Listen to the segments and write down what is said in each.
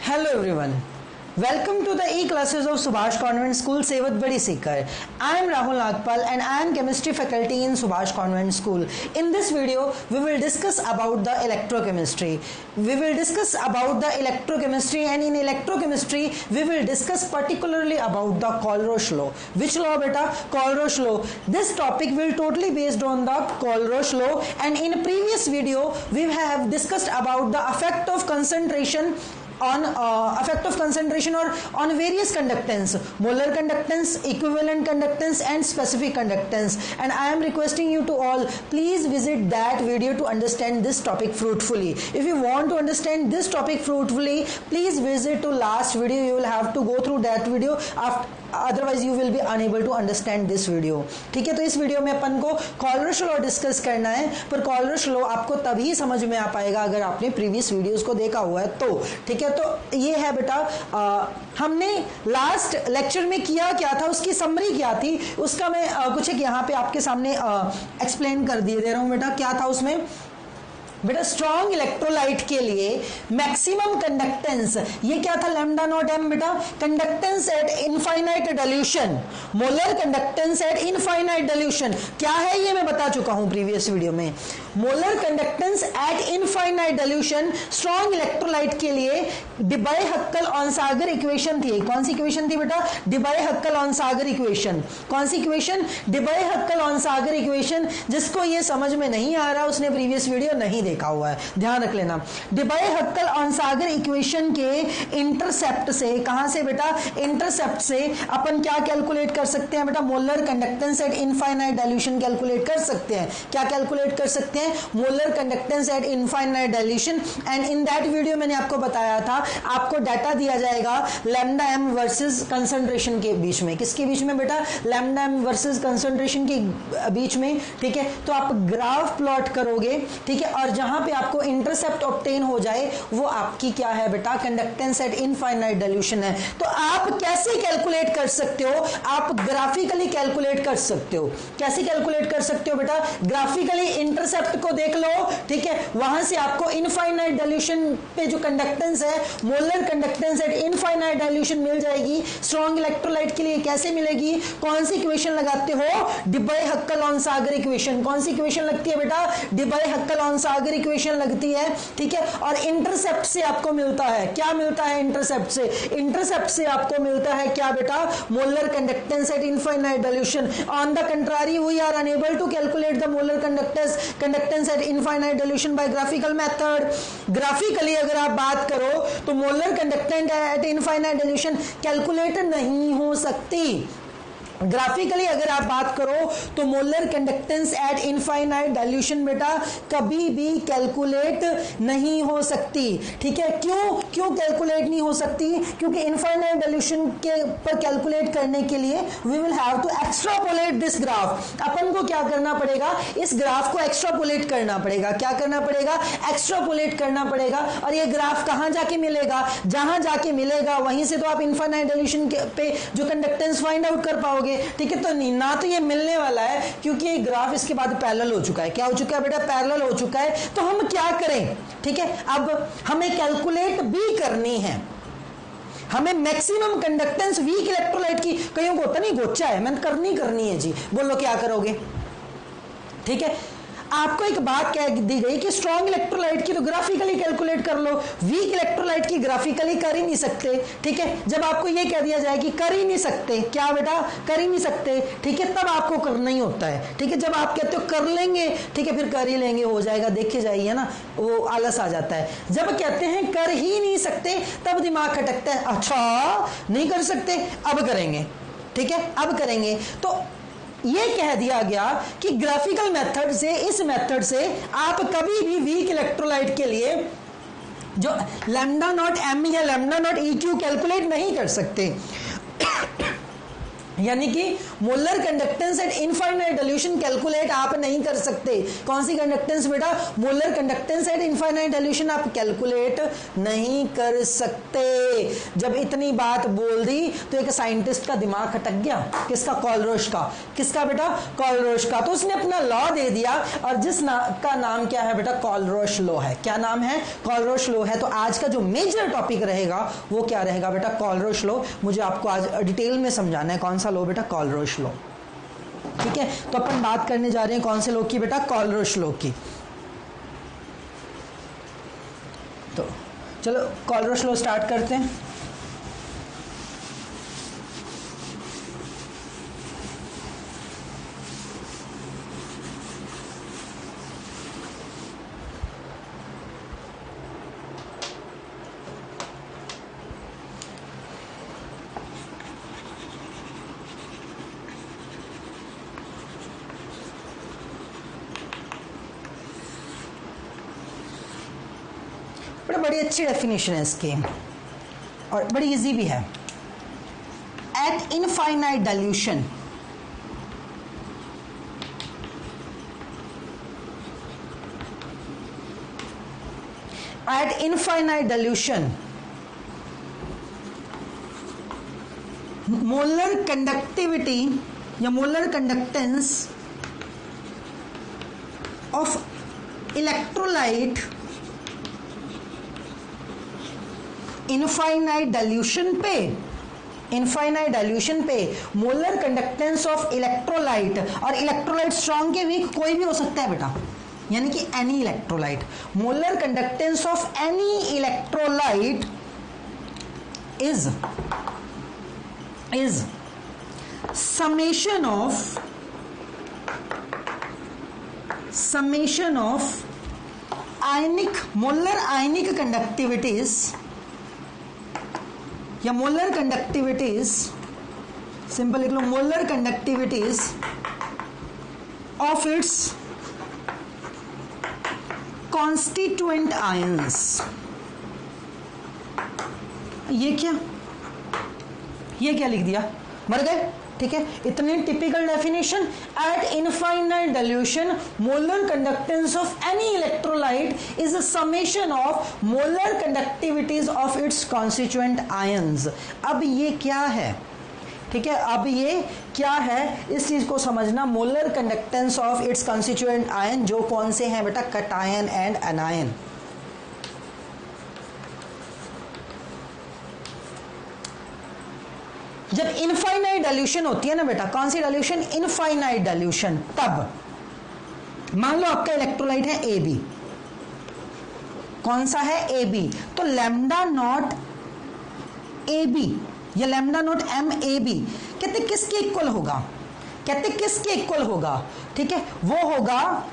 Hello everyone. Welcome to the e-classes of Subhash Convent School, Sevat Badi Sikar. I am Rahul Nagpal and I am chemistry faculty in Subhash Convent School. In this video, we will discuss about the electrochemistry. And in electrochemistry, we will discuss particularly about the Colrosch law. Which law beta? Colrosch law. This topic will totally based on the Colrosch law, and in a previous video, we have discussed about the effect of concentration or on various conductance, molar conductance, equivalent conductance and specific conductance, and I am requesting you to all please visit that video to understand this topic fruitfully. If you want to understand this topic fruitfully, please visit to last video. You will have to go through that video, otherwise you will be unable to understand this video. ठीक है, तो इस video में अपन को कॉलरश law discuss करना है, पर कॉलरश law आपको तभी समझ में आ पाएगा अगर आपने प्रीवियस वीडियोस को देखा हुआ है तो। ठीक है, तो ये है बेटा, हमने लास्ट लेक्चर में किया क्या था, उसकी समरी क्या थी, उसका मैं कुछ एक यहाँ पे आपके सामने एक्सप्लेन कर दे रहा हूं बेटा। क्या था उसमें बेटा, स्ट्रॉन्ग इलेक्ट्रोलाइट के लिए मैक्सिमम कंडक्टेंस, ये क्या था, लैम्डा नॉट एम बेटा, conductance at infinite dilution, molar conductance at infinite dilution. क्या है ये मैं बता चुका हूं प्रीवियस वीडियो में। Molar conductance at infinite dilution strong electrolyte के लिए डिबाई-हक्कल-ऑनसागर इक्वेशन थी। कौन सी इक्वेशन थी बेटा? डिबाई-हक्कल-ऑनसागर इक्वेशन। कौन सी इक्वेशन? डिबाई-हक्कल-ऑनसागर इक्वेशन। जिसको ये समझ में नहीं आ रहा उसने प्रीवियस वीडियो नहीं देखा हुआ है, ध्यान रख लेना। डिबाई-हक्कल-ऑनसागर इक्वेशन के इंटरसेप्ट से, कहां से बेटा? इंटरसेप्ट से अपन क्या कैलकुलेट कर सकते हैं बेटा? Molar conductance at infinite dilution calculate कर सकते हैं। क्या कैलकुलेट कर सकते हैं? Molar conductance at infinite dilution. And in that video मैंने आपको बताया था, आपको डाटा दिया जाएगा लैम्डा एम वर्सेस कंसंट्रेशन के बीच में। किसके बीच में बेटा? लैम्डा एम वर्सेस कंसंट्रेशन के बीच में। ठीक है, तो आप ग्राफ प्लॉट करोगे, ठीक है, और जहां पे आपको इंटरसेप्ट ऑब्टेन हो जाए वो आपकी क्या है बेटा? कंडक्टेंस एट इनफाइनाइट डाइल्यूशन है। तो आप कैसे कैलकुलेट कर सकते हो? आप ग्राफिकली कैलकुलेट कर सकते हो। कैसे कैलकुलेट कर सकते हो बेटा? ग्राफिकली इंटरसेप्ट को देख लो, ठीक है, वहां से आपको इनफाइनाइट डाइल्यूशन पे जो कंडक्टेंस है, molar conductance at infinite dilution मिल जाएगी। स्ट्रॉन्ग इलेक्ट्रोलाइट के लिए कैसे मिलेगी? कौन सी इक्वेशन लगाते हो? डिबाई-हक्कल-ऑनसागर इक्वेशन। कौन सी इक्वेशन लगती है बेटा? डिबाई-हक्कल-ऑनसागर इक्वेशन लगती है। ठीक है, और इंटरसेप्ट से आपको मिलता है, क्या मिलता है इंटरसेप्ट से? इंटरसेप्ट से आपको मिलता है क्या बेटा? Molar conductance at infinite dilution. On the contrary we are unable to calculate the molar conductance at infinite dilution by graphical method. Graphically अगर आप बात करो तो molar conductance at infinite dilution calculate नहीं हो सकती। ग्राफिकली अगर आप बात करो तो molar conductance at infinite dilution बेटा कभी भी कैलकुलेट नहीं हो सकती। ठीक है, क्यों कैलकुलेट नहीं हो सकती? क्योंकि इनफाइनाइट डाइल्यूशन के पर कैलकुलेट करने के लिए we will have to extrapolate this graph. अपन को क्या करना पड़ेगा? इस ग्राफ को एक्स्ट्रापोलेट करना पड़ेगा। क्या करना पड़ेगा? एक्स्ट्रापोलेट करना पड़ेगा। और ये ग्राफ कहां जाके मिलेगा? जहां जाके मिलेगा वहीं से तो आप इनफाइनाइट डाइल्यूशन पे जो कंडक्टेंस फाइंड आउट कर पाओगे। ठीक है, तो ना तो ये मिलने वाला है क्योंकि ये ग्राफ इसके बाद पैरेलल हो चुका है। क्या हो चुका है बेटा? पैरेलल हो चुका है। तो हम क्या करें? ठीक है, अब हमें कैलकुलेट भी करनी है, हमें मैक्सिमम कंडक्टेंस वीक इलेक्ट्रोलाइट की। कईयों को होता नहीं गोचा है, मैंने करनी है जी, बोलो क्या करोगे? ठीक है, आपको एक बात कह दी गई कि स्ट्रॉन्ग इलेक्ट्रोलाइट की तो ग्राफिकली कैलकुलेट कर लो, वीक इलेक्ट्रोलाइट की ग्राफिकली कर ही नहीं सकते। ठीक है, जब आपको ये कह दिया जाए कि कर ही नहीं सकते, क्या बेटा? कर ही नहीं सकते, ठीक है, तब आपको करना ही होता है। ठीक है, जब आप कहते हो कर लेंगे, ठीक है, फिर कर ही लेंगे, हो जाएगा, देखे जाइए ना, वो आलस आ जाता है। जब कहते हैं कर ही नहीं सकते तब दिमाग खटकता है, अच्छा नहीं कर सकते, अब करेंगे। ठीक है, अब करेंगे। तो ये कह दिया गया कि ग्राफिकल मेथड से, इस मेथड से आप कभी भी वीक इलेक्ट्रोलाइट के लिए जो लैम्डा नॉट एम या lambda naught E Q calculate नहीं कर सकते। यानी कि molar conductance at infinite dilution calculate आप नहीं कर सकते। कौन सी कंडक्टेंस बेटा? Molar conductance at infinite dilution आप कैलकुलेट नहीं कर सकते। जब इतनी बात बोल दी तो एक साइंटिस्ट का दिमाग खटक गया। किसका? कॉलरोश का। किसका बेटा? कॉलरोश का। तो उसने अपना लॉ दे दिया, और जिस का नाम क्या है बेटा? कॉलरोश लॉ है। क्या नाम है? कॉलरोश लॉ है। तो आज का जो मेजर टॉपिक रहेगा वो क्या रहेगा बेटा? कॉलरोश लॉ। मुझे आपको आज डिटेल में समझाना है। कौन सा लॉ बेटा? कॉलरोश लॉ। ठीक है, तो अपन बात करने जा रहे हैं कौन से लॉ की बेटा? कॉलरोश लॉ की। तो चलो कॉलरोश लॉ स्टार्ट करते हैं। बड़ी अच्छी डेफिनेशन है इसकी और बड़ी इजी भी है। At infinite dilution molar conductivity या molar conductance of electrolyte infinite dilution पे मोलर कंडक्टेंस ऑफ इलेक्ट्रोलाइट, और इलेक्ट्रोलाइट स्ट्रॉन्ग के वीक कोई भी हो सकता है बेटा, यानी कि any electrolyte. Molar conductance of any electrolyte is summation of molar ionic conductivities या मोलर कंडक्टिविटीज, सिंपल लिख लो, molar conductivities of its constituent ions. ये क्या लिख दिया? मर गए। ठीक है, इतनी typical definition. Eight infinite dilution molar conductance of any electrolyte is a summation of molar conductivities of its constituent ions. अब ये क्या है? ठीक है, अब ये क्या है इस चीज को समझना। Molar conductance of its constituent ion, जो कौन से हैं बेटा? Cation and anion. जब इनफाइनाइट डाइल्यूशन होती है ना बेटा, कौन सी डाइल्यूशन? Infinite dilution. तब मान लो आपका इलेक्ट्रोलाइट है ए बी। कौन सा है? A B. तो लैम्डा नॉट ए बी या lambda naught M A B कहते किसके इक्वल होगा? ठीक है, वो होगा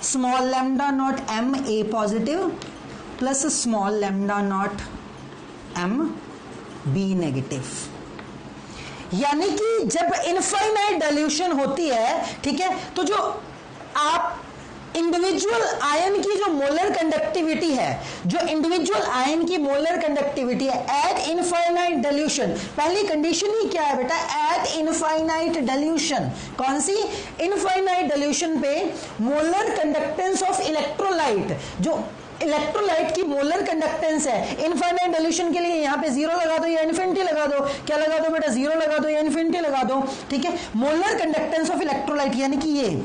small lambda naught M A positive plus small lambda naught M B negative. यानी कि जब इनफाइनाइट डाइल्यूशन होती है, ठीक है, तो जो आप इंडिविजुअल आयन की जो मोलर कंडक्टिविटी है, जो इंडिविजुअल आयन की मोलर कंडक्टिविटी है एट इनफाइनाइट डाइल्यूशन, पहली कंडीशन ही क्या है बेटा? Eight infinite dilution. कौन सी? इनफाइनाइट डाइल्यूशन पे मोलर कंडक्टेंस ऑफ इलेक्ट्रोलाइट, जो इलेक्ट्रोलाइट की मोलर कंडक्टेंस है इनफाइनाइट डाइल्यूशन के लिए, यहां पे जीरो लगा दो या इन्फिनिटी लगा दो। क्या लगा दो बेटा? जीरो लगा दो या इन्फिनिटी लगा दो। ठीक है, मोलर कंडक्टेंस ऑफ इलेक्ट्रोलाइट यानी कि ये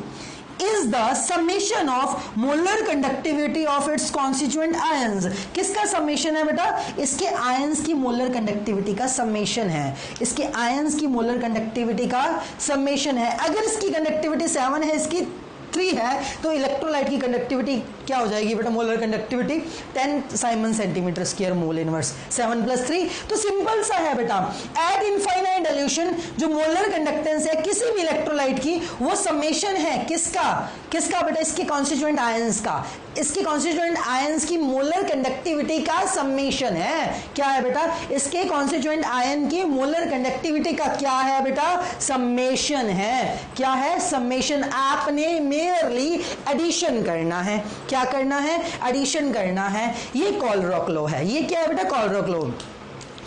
is the summation of molar conductivity of its constituent ions। किसका समेशन है बेटा? इसके आयंस की मोलर कंडक्टिविटी का समेशन है। इसके आयंस की मोलर कंडक्टिविटी का समेशन है। अगर इसकी कंडक्टिविटी 7 है, इसकी 3 है, तो इलेक्ट्रोलाइट की कंडक्टिविटी क्या हो जाएगी बेटा? Molar conductivity 10 Simon centimetre square mole inverse 7 + 3। तो सिंपल सा है बेटा, एट इनफाइनाइट डाइल्यूशन जो मोलर कंडक्टेंस है किसी भी इलेक्ट्रोलाइट की, वो समेशन है किसका बेटा? इसके कॉन्स्टिट्यूएंट आयंस का। इसके कॉन्स्टिट्यूएंट आयंस की मोलर कंडक्टिविटी का समेशन है। क्या है बेटा? इसके कॉन्स्टिट्यूएंट आयन की मोलर कंडक्टिविटी का क्या है बेटा? समेशन है। क्या है? समेशन। आपने मेयरली एडिशन करना है। क्या करना है? एडिशन करना है। ये कॉलरोक लॉ है। ये क्या है बेटा? कॉलरोक लॉ।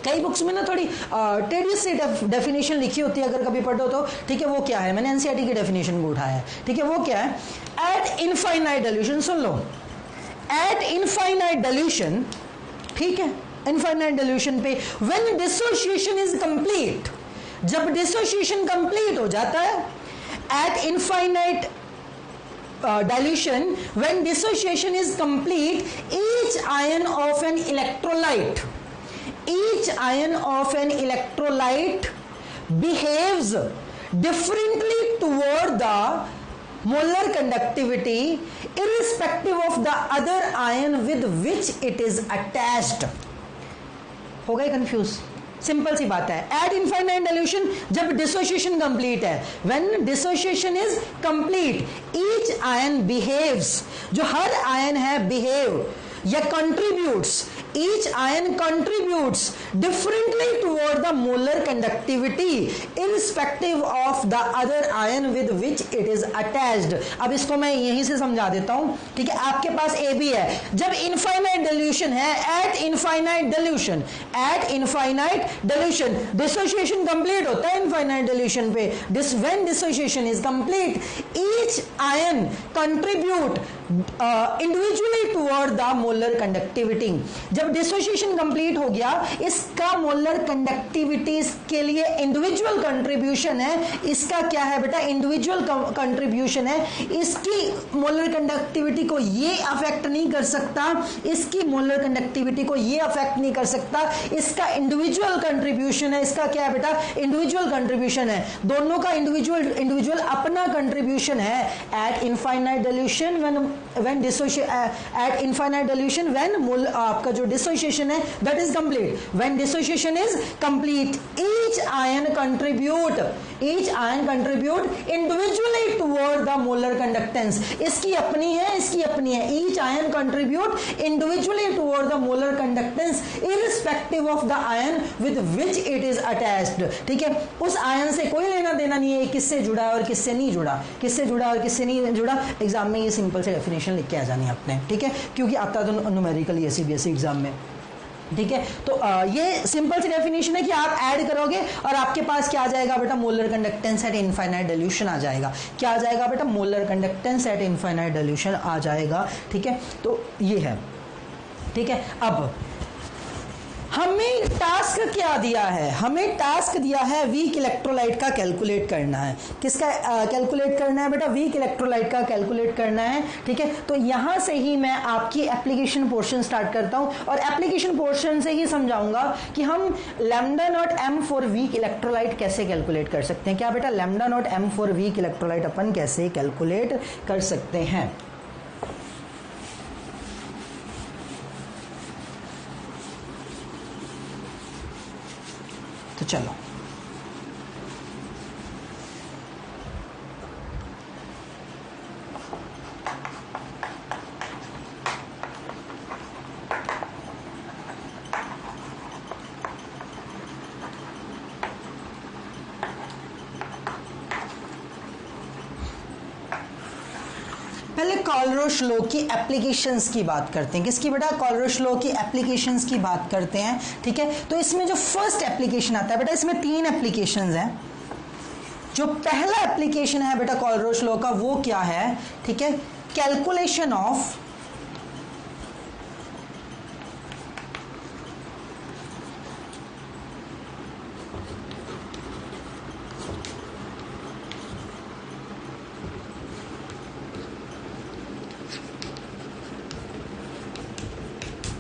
कई बुक्स में ना थोड़ी टेडियस सी डेफिनेशन लिखी होती है, अगर कभी पढ़ो तो, ठीक है। वो क्या है, मैंने एनसीईआरटी की डेफिनेशन को उठाया है, ठीक है। वो क्या है, एट इनफाइनाइट डिल्यूशन, सुन लो, एट इनफाइनाइट डिल्यूशन, ठीक है, इनफाइनाइट डिल्यूशन पे व्हेन डिसोसिएशन इज कंप्लीट, जब डिसोसिएशन कंप्लीट हो जाता है, at infinite dilution, when dissociation is complete, each ion of an electrolyte behaves differently toward the molar conductivity irrespective of the other ion with which it is attached. हो गए confuse? Simple सी बात है, at infinite dilution जब dissociation complete है, when dissociation is complete, each ion behaves, जो हर ion है behave या contributes, each ion contributes differently toward the molar conductivity irrespective of the other ion with which it is attached. अब इसको मैं यहीं से समझा देता हूं, ठीक है। आपके पास AB है, जब इनफाइनाइट डिल्यूशन है, at infinite dilution dissociation complete होता है इनफाइनाइट डिल्यूशन पे, when dissociation is complete, each ion contribute individually toward the molar conductivity. जब डिसोसिएशन कंप्लीट हो गया, इसका मोलर कंडक्टिविटी के लिए इंडिविजुअल कंट्रीब्यूशन है, इसका क्या है बेटा, इंडिविजुअल कंट्रीब्यूशन है, इसकी मोलर कंडक्टिविटी को ये अफेक्ट नहीं कर सकता, इसकी मोलर कंडक्टिविटी को ये अफेक्ट नहीं कर सकता, इसका इंडिविजुअल कंट्रीब्यूशन है, इसका क्या है बेटा, इंडिविजुअल कंट्रीब्यूशन है, दोनों का इंडिविजुअल अपना कंट्रीब्यूशन है। At infinite dilution when at infinite dilution when आपका जो डिसोसिएशन है that is complete, when dissociation is complete, each ion contribute individually toward the molar conductance, इसकी अपनी है, इसकी अपनी है, each ion contribute individually toward the molar conductance irrespective of the ion with which it is attached, ठीक है। उस ion से कोई लेना देना नहीं है, किससे जुड़ा है और किससे नहीं जुड़ा, किससे जुड़ा और किससे नहीं जुड़ा। एग्जाम में ये सिंपल से डेफिनेशन लिख के आ जानी है आपने, ठीक है, क्योंकि आता तो न्यूमेरिकल है सीबीएसई एग्जाम में, ठीक है। तो ये सिंपल सी डेफिनेशन है कि आप ऐड करोगे और आपके पास क्या आ जाएगा बेटा, molar conductance at infinite dilution आ जाएगा। क्या आ जाएगा बेटा, molar conductance at infinite dilution आ जाएगा, ठीक है। तो ये है, ठीक है। अब हमें टास्क क्या दिया है, हमें टास्क दिया है वीक इलेक्ट्रोलाइट का कैलकुलेट करना है। किसका कैलकुलेट करना है बेटा, वीक इलेक्ट्रोलाइट का कैलकुलेट करना है, ठीक है। तो यहां से ही मैं आपकी एप्लीकेशन पोर्शन स्टार्ट करता हूं और एप्लीकेशन पोर्शन से ही समझाऊंगा कि हम lambda naught M for weak electrolyte कैसे कैलकुलेट कर सकते हैं। क्या बेटा, lambda naught M for weak electrolyte अपन कैसे कैलकुलेट कर सकते हैं। तो चलो, पहले कॉलरोश लॉ की एप्लीकेशंस की बात करते हैं। किसकी बेटा, कॉलरोश लॉ की एप्लीकेशंस की बात करते हैं, ठीक है। तो इसमें जो फर्स्ट एप्लीकेशन आता है बेटा, इसमें 3 एप्लीकेशंस हैं। जो पहला एप्लीकेशन है बेटा कॉलरोश लॉ का, वो क्या है, ठीक है, कैलकुलेशन ऑफ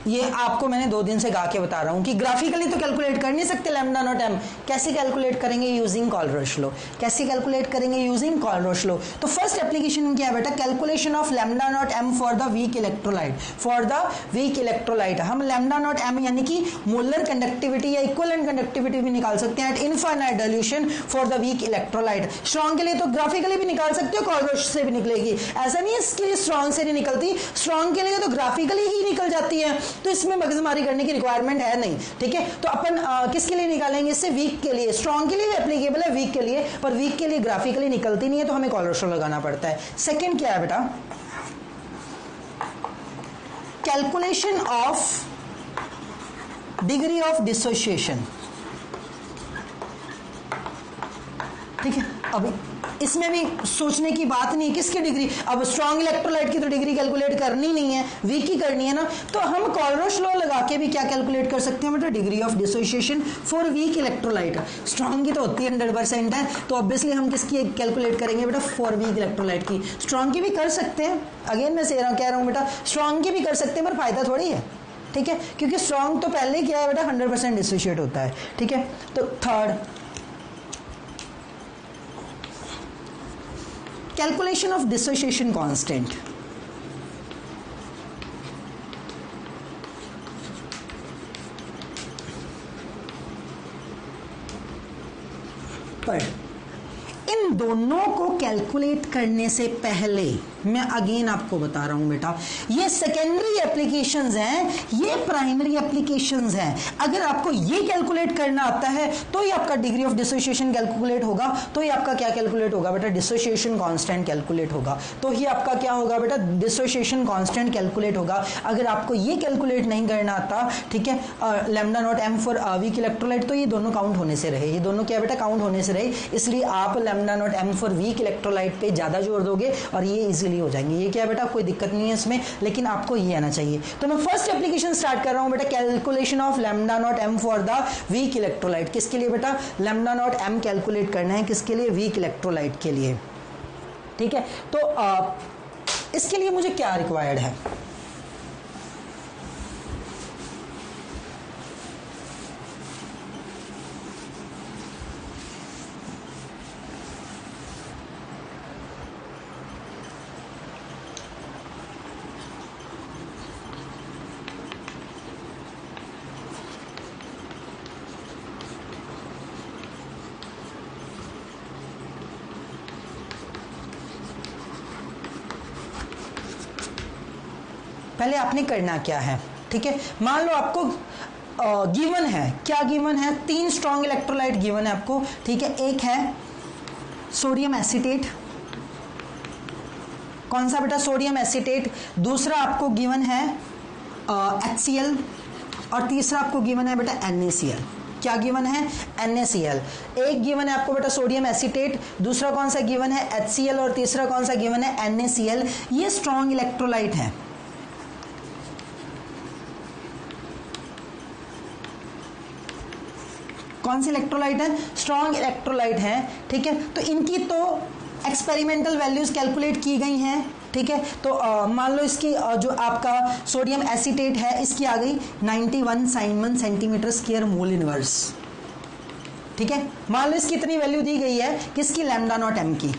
ये आपको मैंने 2 दिन से गा के बता रहा हूं कि ग्राफिकली तो कैलकुलेट कर नहीं सकते लैम्डा नॉट एम, कैसे कैलकुलेट करेंगे, यूजिंग कॉलरोश लॉ। कैसे कैलकुलेट करेंगे, यूजिंग कॉलरोश लॉ। तो फर्स्ट एप्लीकेशन क्या है बेटा, calculation of lambda naught M for the weak electrolyte, for the weak electrolyte. हम लैम्डा नॉट एम यानी कि मोलर कंडक्टिविटी या इक्विवेलेंट कंडक्टिविटी भी निकाल सकते हैं at infinite dilution for the weak electrolyte. Strong के लिए तो ग्राफिकली भी निकाल सकते हो, कॉलरोश से भी निकलेगी, ऐसा नहीं है इसके लिए स्ट्रॉन्ग से नहीं निकलती, स्ट्रॉन्ग के लिए तो ग्राफिकली ही निकल जाती है, तो इसमें मगजमारी करने की रिक्वायरमेंट है नहीं, ठीक है। तो अपन किसके लिए निकालेंगे, इससे वीक के लिए। स्ट्रॉन्ग के लिए भी एप्लीकेबल है, वीक के लिए, पर वीक के लिए ग्राफिकली निकलती नहीं है, तो हमें कॉलरोश लॉ लगाना पड़ता है। सेकंड क्या है बेटा, calculation of degree of dissociation, ठीक है। अब इसमें भी सोचने की बात नहीं है किसकी डिग्री, अब स्ट्रॉन्ग इलेक्ट्रोलाइट की तो डिग्री कैलकुलेट करनी नहीं है, वीक की करनी है ना, तो हम कॉलरश लॉ लगा के भी क्या कैलकुलेट कर सकते हैं बेटा, degree of dissociation for weak electrolyte. Strong की तो होती है 100% है, तो ऑब्वियसली हम किसकी कैलकुलेट करेंगे बेटा, फॉर वीक इलेक्ट्रोलाइट की। स्ट्रॉन्ग की भी कर सकते हैं, अगेन मैं कह रहा हूँ बेटा, स्ट्रॉन्ग की भी कर सकते हैं पर फायदा थोड़ी है, ठीक है, क्योंकि स्ट्रॉन्ग तो पहले क्या है बेटा 100% डिसोशिएट होता है, ठीक है। तो third, calculation of dissociation constant। पर इन दोनों को कैलकुलेट करने से पहले मैं अगेन आपको बता रहा हूं बेटा, ये सेकेंडरी एप्लीकेशंस हैं, ये प्राइमरी एप्लीकेशंस हैं। अगर आपको ये कैलकुलेट करना आता है तो ही आपका डिग्री ऑफ डिसोसिएशन कैलकुलेट होगा, तो ही आपका क्या कैलकुलेट होगा बेटा, डिसोसिएशन कांस्टेंट कैलकुलेट होगा, तो ही आपका क्या होगा बेटा, डिसोसिएशन कांस्टेंट कैलकुलेट होगा। अगर आपको ये कैलकुलेट नहीं करना आता, ठीक है, lambda naught M for weak electrolyte, तो ये दोनों काउंट होने से रहे, ये दोनों क्या बेटा काउंट होने से रहे, इसलिए आप lambda naught M for weak electrolyte पे ज्यादा जोर दोगे और ये इजीली हो जाएंगे। ये क्या बेटा, कोई दिक्कत नहीं है इसमें, लेकिन आपको ये आना चाहिए। तो मैं फर्स्ट एप्लीकेशन स्टार्ट कर रहा हूं बेटा, calculation of lambda naught M for the weak electrolyte. किसके लिए बेटा, लैम्डा नॉट एम कैलकुलेट करना है, किसके लिए, वीक इलेक्ट्रोलाइट के लिए, ठीक है। तो इसके लिए मुझे क्या रिक्वायर्ड है, पहले आपने करना क्या है, ठीक है। मान लो आपको गिवन है, क्या गिवन है, 3 स्ट्रॉन्ग इलेक्ट्रोलाइट गिवन है आपको, ठीक है। एक है सोडियम एसीटेट, कौन सा बेटा, सोडियम एसीटेट। दूसरा आपको गिवन है HCl, और तीसरा आपको गिवन है बेटा NaCl। क्या गिवन है, NaCl। एक गिवन है आपको बेटा सोडियम एसीटेट, दूसरा कौन सा गिवन है HCl, और तीसरा कौन सा गिवन है NaCl। ये स्ट्रॉन्ग इलेक्ट्रोलाइट है, कौन सी इलेक्ट्रोलाइट है, स्ट्रॉन्ग इलेक्ट्रोलाइट है, ठीक है। तो इनकी तो एक्सपेरिमेंटल वैल्यूज कैलकुलेट की गई हैं, ठीक है। तो मान लो इसकी जो आपका सोडियम एसीटेट है, इसकी आ गई 91 Simon centimetre square mole inverse, ठीक है। मान लो इसकी इतनी वैल्यू दी गई है, किसकी, लैम्डा नॉट एम की,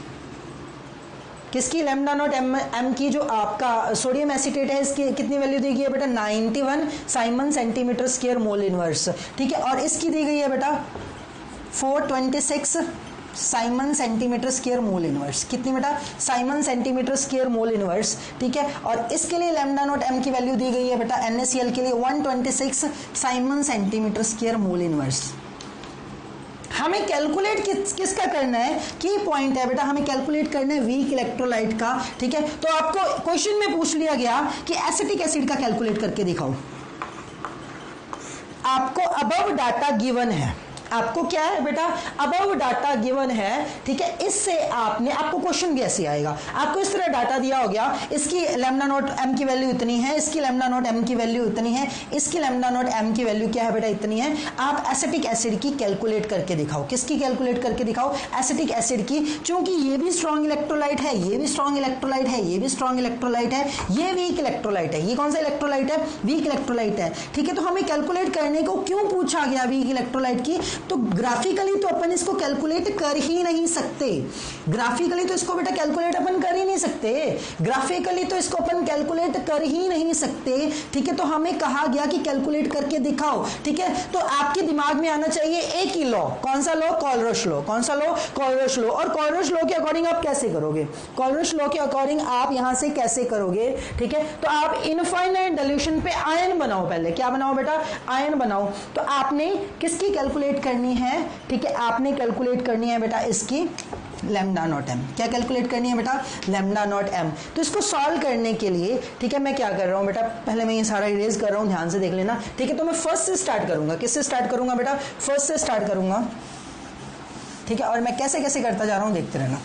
किसकी, लैम्डा नॉट एम की। जो आपका सोडियम एसीटेट है, इसकी कितनी वैल्यू दी गई है बेटा, 91 Simon centimetre square mole inverse, ठीक है। और इसकी दी गई है बेटा 426 Simon centimetre square mole inverse. कितनी बेटा, Simon centimetre square mole inverse, ठीक है। और इसके लिए लैम्डा नॉट एम की वैल्यू दी गई है बेटा NaCl के लिए 126 Simon centimetre square mole inverse. हमें कैलकुलेट किसका करना है, की पॉइंट है बेटा, हमें कैलकुलेट करना है वीक इलेक्ट्रोलाइट का, ठीक है। तो आपको क्वेश्चन में पूछ लिया गया कि एसिटिक एसिड का कैलकुलेट करके दिखाओ। आपको अबव डाटा गिवन है, आपको क्या है बेटा, अबव डाटा गिवन है, ठीक है। इससे आपको क्वेश्चन भी ऐसे आएगा, आपको इस तरह डाटा दिया हो गया, इसकी लैम्डा नॉट एम की वैल्यू इतनी है, इसकी लैम्डा नॉट एम की वैल्यू इतनी है, इसकी लैम्डा नॉट एम की वैल्यू क्या है बेटा, इतनी है। आप एसिटिक एसिड की कैलकुलेट करके दिखाओ, किसकी कैलकुलेट करके दिखाओ, एसिटिक एसिड की। चूंकि ये भी स्ट्रॉन्ग इलेक्ट्रोलाइट है, ये भी स्ट्रॉन्ग इलेक्ट्रोलाइट है, ये भी स्ट्रॉन्ग इलेक्ट्रोलाइट है, ये वीक इलेक्ट्रोलाइट है। ये कौन सा इलेक्ट्रोलाइट है, वीक इलेक्ट्रोलाइट है, ठीक है। तो हमें कैलकुलेट करने को क्यों पूछा गया वीक इलेक्ट्रोलाइट की, तो ग्राफिकली तो अपन इसको कैलकुलेट कर ही नहीं सकते, ग्राफिकली तो इसको बेटा कैलकुलेट अपन कर ही नहीं सकते, ग्राफिकली तो इसको अपन कैलकुलेट कर ही नहीं सकते, ठीक है। तो हमें कहा गया कि कैलकुलेट करके दिखाओ, ठीक है। तो आपके दिमाग में आना चाहिए एक ही लॉ, कौन सा लॉ, कॉलरश लॉ। कौन सा लॉ, कॉलरश लॉ। और कॉलरश लॉ के अकॉर्डिंग आप कैसे करोगे, कॉलरश लॉ के अकॉर्डिंग आप यहां से कैसे करोगे, ठीक है। तो आप इनफाइनाइट डिल्यूशन पे आयन बनाओ, पहले क्या बनाओ बेटा, आयन बनाओ। तो आपने किसकी कैलकुलेट करनी है, ठीक है, आपने कैलकुलेट करनी है बेटा इसकी लैम्डा नॉट एम। क्या कैलकुलेट करनी है बेटा? Lambda naught M. तो इसको सॉल्व करने के लिए ठीक है मैं क्या कर रहा हूँ बेटा, पहले मैं ये सारा इरेज कर रहा हूँ, ध्यान से देख लेना ठीक है। तो मैं फर्स्ट से स्टार्ट करूंगा। किससे स्टार्ट करूंगा बेटा? फर्स्ट से स्टार्ट करूंगा ठीक है। और मैं कैसे कैसे करता जा रहा हूँ देखते रहना।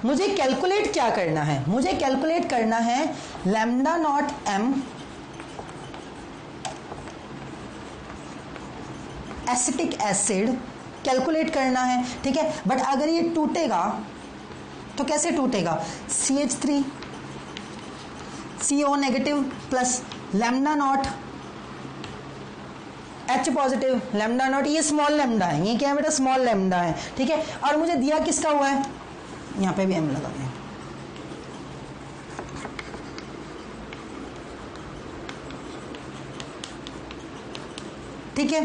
मुझे कैलकुलेट क्या करना है? मुझे कैलकुलेट करना है lambda naught M acetic acid calculate करना है ठीक है। बट अगर ये टूटेगा तो कैसे टूटेगा? CH3 CO negative plus lambda not H positive lambda naught, ये स्मॉल लैम्डा है, ये क्या है बेटा? स्मॉल लैम्डा है ठीक है। और मुझे दिया किसका हुआ है? यहां पे भी एम लगा दें ठीक है।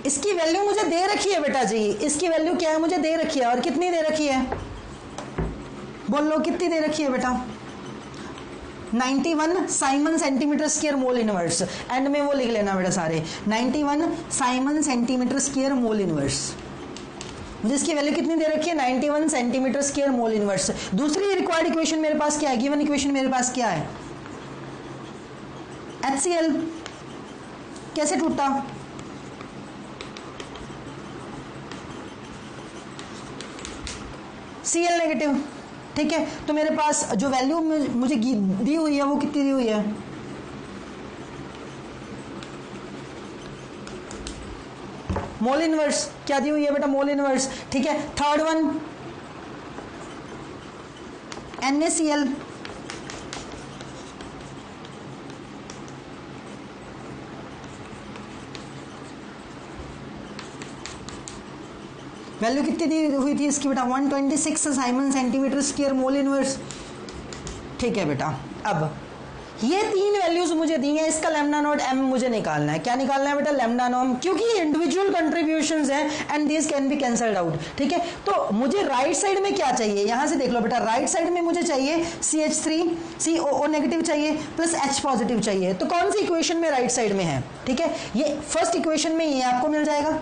इसकी वैल्यू मुझे दे रखी है बेटा जी, इसकी वैल्यू क्या है? मुझे दे रखी है। और कितनी दे रखी है? बोल लो कितनी दे रखी है बेटा? 91 Simon centimetre square mole inverse. And में वो लिख लेना बेटा सारे, 91 Simon centimetre square mole inverse. मुझे इसकी वैल्यू कितनी दे रखी है? 91 सेंटीमीटर स्क्वायर मोल इनवर्स। दूसरी रिक्वायर्ड इक्वेशन मेरे पास क्या है? गिवन इक्वेशन मेरे पास क्या है? HCl कैसे टूटा? Cl नेगेटिव ठीक है। तो मेरे पास जो वैल्यू मुझे दी हुई है वो कितनी दी हुई है? Mole inverse. क्या दी हुई है बेटा? मोल इनवर्स ठीक है। थर्ड वन NaCl वैल्यू कितनी दी हुई थी इसकी बेटा? 126 Simon centimetre square mole inverse ठीक है बेटा। अब ये तीन वैल्यूज मुझे दी हैं, इसका लैम्डा नॉट एम मुझे निकालना है। क्या निकालना है बेटा? लैम्डा नॉट, क्योंकि ये इंडिविजुअल कंट्रीब्यूशंस हैं and this can be cancelled out ठीक है। तो मुझे राइट साइड में क्या चाहिए? यहां से देख लो बेटा, राइट साइड में मुझे चाहिए CH3 COO नेगेटिव चाहिए प्लस H पॉजिटिव चाहिए। तो कौन सी इक्वेशन में राइट साइड में है? ठीक है, ये फर्स्ट इक्वेशन में ये आपको मिल जाएगा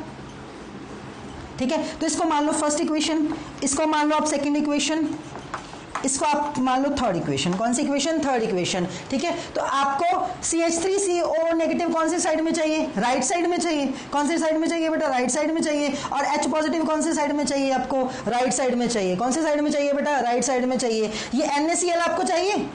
ठीक है। तो इसको मान लो फर्स्ट इक्वेशन, इसको मान लो आप सेकंड इक्वेशन, इसको आप मान लो थर्ड इक्वेशन। कौन सी इक्वेशन? थर्ड इक्वेशन ठीक है। तो आपको CH3 CO नेगेटिव कौन सी साइड में चाहिए? राइट साइड में चाहिए। कौन सी साइड में चाहिए बेटा? राइट साइड में चाहिए। और H पॉजिटिव कौन सी साइड में चाहिए आपको? राइट साइड में चाहिए। कौन सी साइड में चाहिए बेटा? राइट साइड में चाहिए। ये NaCl आपको चाहिए?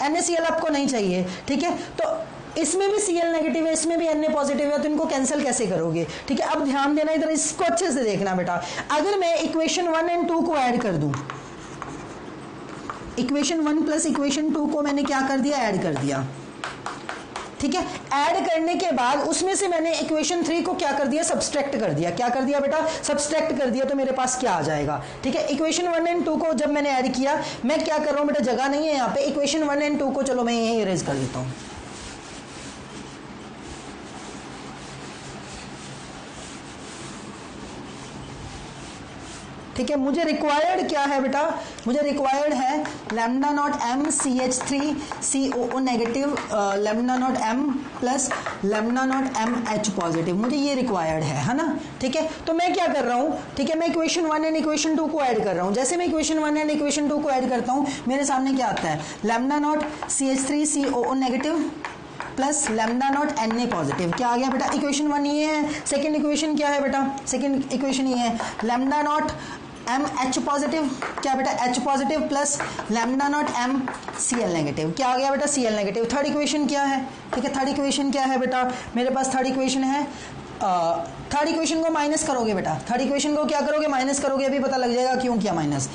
NaCl आपको नहीं चाहिए ठीक है। तो इसमें भी Cl नेगेटिव है, इसमें भी Na पॉजिटिव है, तो इनको कैंसिल कैसे करोगे? ठीक है। अब ध्यान देना इधर, इसको अच्छे से देखना बेटा। अगर मैं इक्वेशन 1 और 2 को ऐड कर दूं, इक्वेशन 1 प्लस इक्वेशन 2 को मैंने क्या कर दिया? ऐड कर दिया ठीक है। ऐड करने के बाद उसमें से मैंने इक्वेशन 3 को क्या कर दिया? सब्सट्रैक्ट कर दिया। क्या कर दिया बेटा? सब्सट्रैक्ट कर दिया। तो मेरे पास क्या आ जाएगा? ठीक है, इक्वेशन 1 और 2 को जब मैंने ऐड किया, मैं क्या कर रहा हूं बेटा? जगह नहीं है यहाँ पे, इक्वेशन 1 और 2 को चलो मैं यही इरेज कर देता हूं। ठीक है, मुझे रिक्वायर्ड क्या है बेटा? मुझे रिक्वायर्ड है lambda naught M CH3 COO negative lambda naught M plus lambda naught M H positive, मुझे ये रिक्वायर्ड है ना। ठीक है, तो मैं क्या कर रहा हूँ? ठीक है, मैं इक्वेशन 1 एंड इक्वेशन 2 को ऐड कर रहा हूँ। जैसे मैं इक्वेशन 1 एंड इक्वेशन 2 को ऐड करता हूँ, मेरे सामने क्या आता है? Lambda not CH3 COO negative plus lambda not Na positive. क्या आ गया बेटा? इक्वेशन 1 ये है। सेकंड इक्वेशन क्या है बेटा? सेकंड इक्वेशन ये है lambda naught M H positive, क्या बेटा? H positive plus lambda naught M Cl negative. क्या आ गया बेटा? Cl negative. थर्ड इक्वेशन क्या है? ठीक है, थर्ड इक्वेशन क्या है बेटा? मेरे पास थर्ड इक्वेशन है, थर्ड इक्वेशन को माइनस करोगे बेटा। थर्ड इक्वेशन को क्या करोगे? माइनस करोगे। अभी पता लग जाएगा क्यों किया माइनस।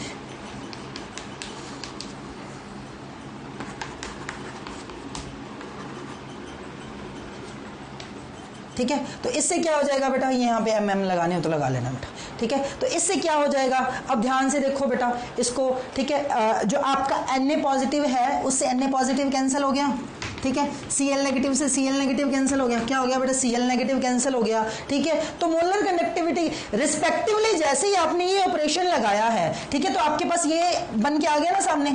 ठीक है, तो इससे क्या हो जाएगा बेटा? ये यहाँ पे MM लगाने हो तो लगा लेना बेटा। ठीक है, तो इससे क्या हो जाएगा? अब ध्यान से देखो बेटा इसको। ठीक है, जो आपका Na पॉजिटिव है उससे Na पॉजिटिव कैंसिल हो गया। ठीक है, Cl नेगेटिव से Cl नेगेटिव कैंसिल हो गया, क्या हो गया बेटा, Cl नेगेटिव कैंसिल हो गया। ठीक है, तो मोलर कंडक्टिविटी रिस्पेक्टिवली जैसे ही आपने ये ऑपरेशन लगाया है, ठीक है, तो आपके पास ये बन के आ गया ना सामने,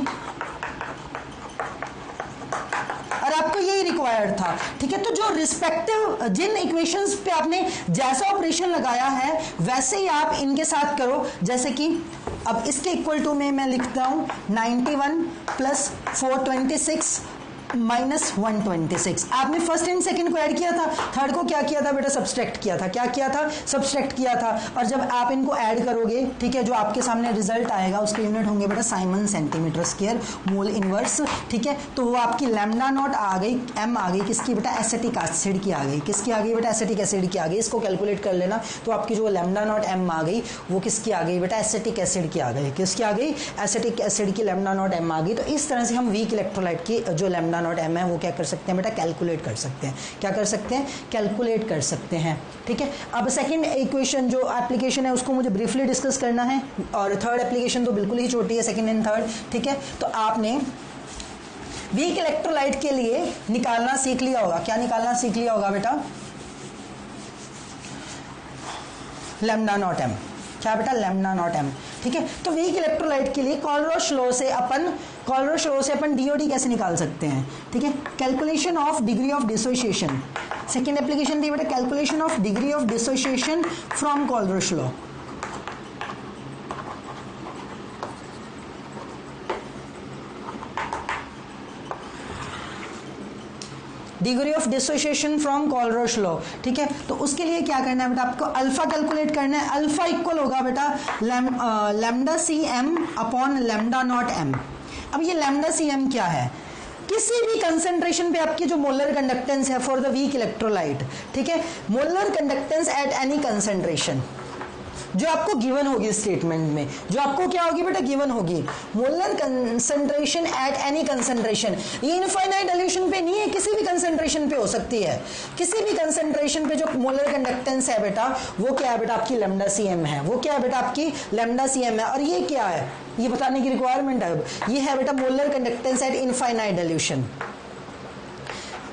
और आपको यही रिक्वायर्ड था। ठीक है, तो जो रिस्पेक्टिव जिन इक्वेशंस पे आपने जैसा ऑपरेशन लगाया है वैसे ही आप इनके साथ करो। जैसे कि अब इसके इक्वल टू में मैं लिखता हूं 91 प्लस 426 माइनस 126। आपने फर्स्ट एंड सेकंड को ऐड किया था, थर्ड को क्या किया था बेटा, सब्सट्रैक्ट किया था। क्या किया था, सब्सट्रैक्ट किया था। और जब आप इनको ऐड करोगे, ठीक है, जो आपके सामने रिजल्ट आएगा उसके यूनिट होंगे बेटा Simon centimetre square mole inverse. ठीक है, तो वो आपकी लैम्डा नॉट आ गई, एम आ गई किसकी बेटा, एसिटिक एसिड की आ गई। किसकी आ गई बेटा, एसिटिक एसिड की आ गई। इसको कैलकुलेट कर लेना, तो आपकी जो लैम्डा नॉट एम आ गई वो किसकी आ गई बेटा, एसिटिक एसिड की आ गई। किसकी आ गई, एसिटिक एसिड की लैम्डा नॉट एम आ गई। तो इस तरह से हम वीक इलेक्ट्रोलाइट की जो लैम्डा नॉट एम है वो क्या कर सकते हैं बेटा, कैलकुलेट कर सकते हैं। क्या कर सकते हैं, कैलकुलेट कर सकते हैं। ठीक है, अब सेकंड इक्वेशन जो एप्लीकेशन है उसको मुझे ब्रीफली डिस्कस करना है, और थर्ड एप्लीकेशन तो बिल्कुल ही छोटी है, सेकंड एंड थर्ड। ठीक है, तो आपने वीक इलेक्ट्रोलाइट के लिए निकालना सीख लिया होगा। क्या निकालना सीख लिया होगा बेटा, लैम्डा नॉट एम। क्या बेटा, लैम्डा नॉट एम। ठीक है, तो वीक इलेक्ट्रोलाइट के लिए कॉलरोश लॉ से अपन डीओडी कैसे निकाल सकते हैं। ठीक है, calculation of degree of dissociation. Second application थी बेटा calculation of degree of dissociation from Kohlrausch law. Degree of dissociation from Kohlrausch law. ठीक है, तो उसके लिए क्या करना है बेटा, आपको अल्फा कैलकुलेट करना है। अल्फा इक्वल होगा बेटा lambda C M upon lambda naught M. अब ये लैम्डा सी एम क्या है, किसी भी कंसेंट्रेशन पे आपकी जो मोलर कंडक्टेंस है फॉर द वीक इलेक्ट्रोलाइट। ठीक है, molar conductance at any concentration जो आपको गिवन होगी स्टेटमेंट में, जो आपको क्या होगी बेटा, गिवन होगी molar concentration at any concentration. ये इनफाइनाइट डाइल्यूशन पे नहीं है, किसी भी कंसंट्रेशन पे हो सकती है। किसी भी कंसंट्रेशन पे जो मोलर कंडक्टेंस है बेटा वो क्या है बेटा, आपकी लैम्डा सी एम है। वो क्या है बेटा, आपकी लैम्डा सी एम है। और ये क्या है, ये बताने की रिक्वायरमेंट है। ये है बेटा molar conductance at infinite dilution.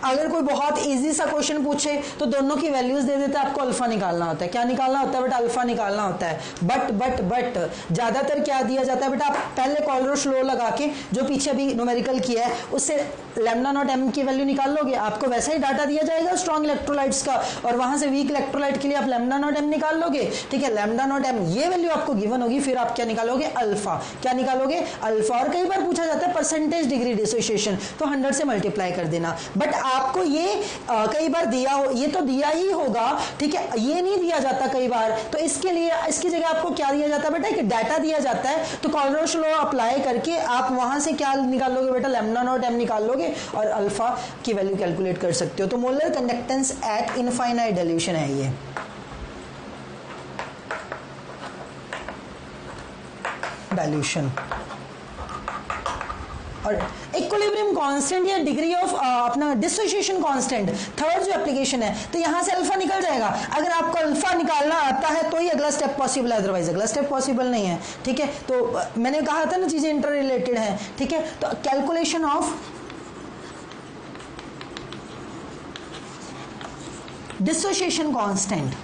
अगर कोई बहुत इजी सा क्वेश्चन पूछे तो दोनों की वैल्यूज दे देते हैं, आपको अल्फा निकालना होता है। क्या निकालना होता है बेटा, अल्फा निकालना होता है। बट ज्यादातर क्या दिया जाता है बेटा, आप पहले कॉलरोश लॉ लगा के जो पीछे अभी न्यूमेरिकल किया है उससे लैम्डा नॉट एम की वैल्यू निकाल लोगे, आपको वैसा ही डाटा दिया जाएगा स्ट्रॉन्ग इलेक्ट्रोलाइट्स का, और वहां से वीक इलेक्ट्रोलाइट के लिए आप लैम्डा नॉट एम निकाल लोगे। ठीक है, लैम्डा नॉट एम ये वैल्यू आपको गिवन होगी, फिर आप क्या निकालोगे, अल्फा। क्या निकालोगे, अल्फा। और कई बार पूछा जाता है परसेंटेज डिग्री डिसोसिएशन, तो 100 से मल्टीप्लाई कर देना। बट आपको ये कई बार दिया हो, ये तो दिया ही होगा। ठीक है, ये नहीं दिया जाता कई बार, तो इसके लिए इसकी जगह आपको क्या दिया जाता है बेटा, कि डाटा दिया जाता है। तो कॉलरोश लॉ अप्लाई करके आप वहां से क्या निकाल लोगे बेटा, लैम्डा नॉट एम निकाल लोगे और अल्फा की वैल्यू कैलकुलेट कर सकते हो। तो molar conductance at infinite dilution है ये। डाइल्यूशन और इक्विलिब्रियम कांस्टेंट या डिग्री ऑफ अपना डिसोसिएशन कांस्टेंट, थर्ड जो एप्लीकेशन है, तो यहां से अल्फा निकल जाएगा। अगर आपको अल्फा निकालना आता है तो ही अगला स्टेप पॉसिबल है, अदरवाइज अगला स्टेप पॉसिबल नहीं है। ठीक है, तो मैंने कहा था ना चीजें इंटर रिलेटेड है। ठीक है, तो calculation of dissociation constant,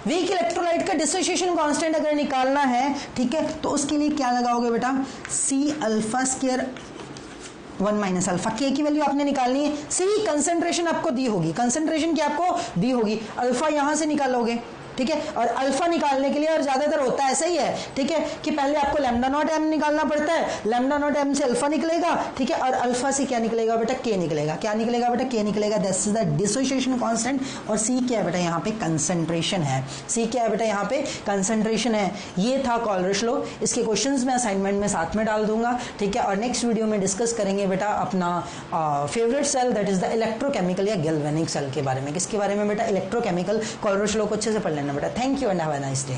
weak electrolyte का डिसोसिएशन कांस्टेंट अगर निकालना है, ठीक है, तो उसके लिए क्या लगाओगे बेटा, C alpha square 1 minus alpha. के की वैल्यू आपने निकालनी है। सी कंसेंट्रेशन आपको दी होगी, कंसेंट्रेशन की आपको दी होगी, अल्फा यहां से निकालोगे। ठीक है, और अल्फा निकालने के लिए, और ज्यादातर होता है ऐसा ही है, ठीक है, कि पहले आपको लैम्डा नॉट एम निकालना पड़ता है, लैम्डा नॉट एम से अल्फा निकलेगा। ठीक है, और अल्फा से क्या निकलेगा बेटा, के निकलेगा। क्या निकलेगा बेटा, के निकलेगा। That's the dissociation constant. और सी क्या है बेटा, यहाँ पे कंसंट्रेशन है। सी क्या है बेटा, यहाँ पे कंसंट्रेशन है। ये था कॉलरोश लॉ। इसके क्वेश्चंस मैं असाइनमेंट में साथ में डाल दूंगा। ठीक है, और नेक्स्ट वीडियो में डिस्कस करेंगे बेटा अपना favourite cell, that is the electrochemical या गैल्वेनिक सेल के बारे में। किसके बारे में बेटा, इलेक्ट्रोकेमिकल। कॉलरोश लॉ को अच्छे से पढ़ लेना बेटा। Thank you and have a nice day.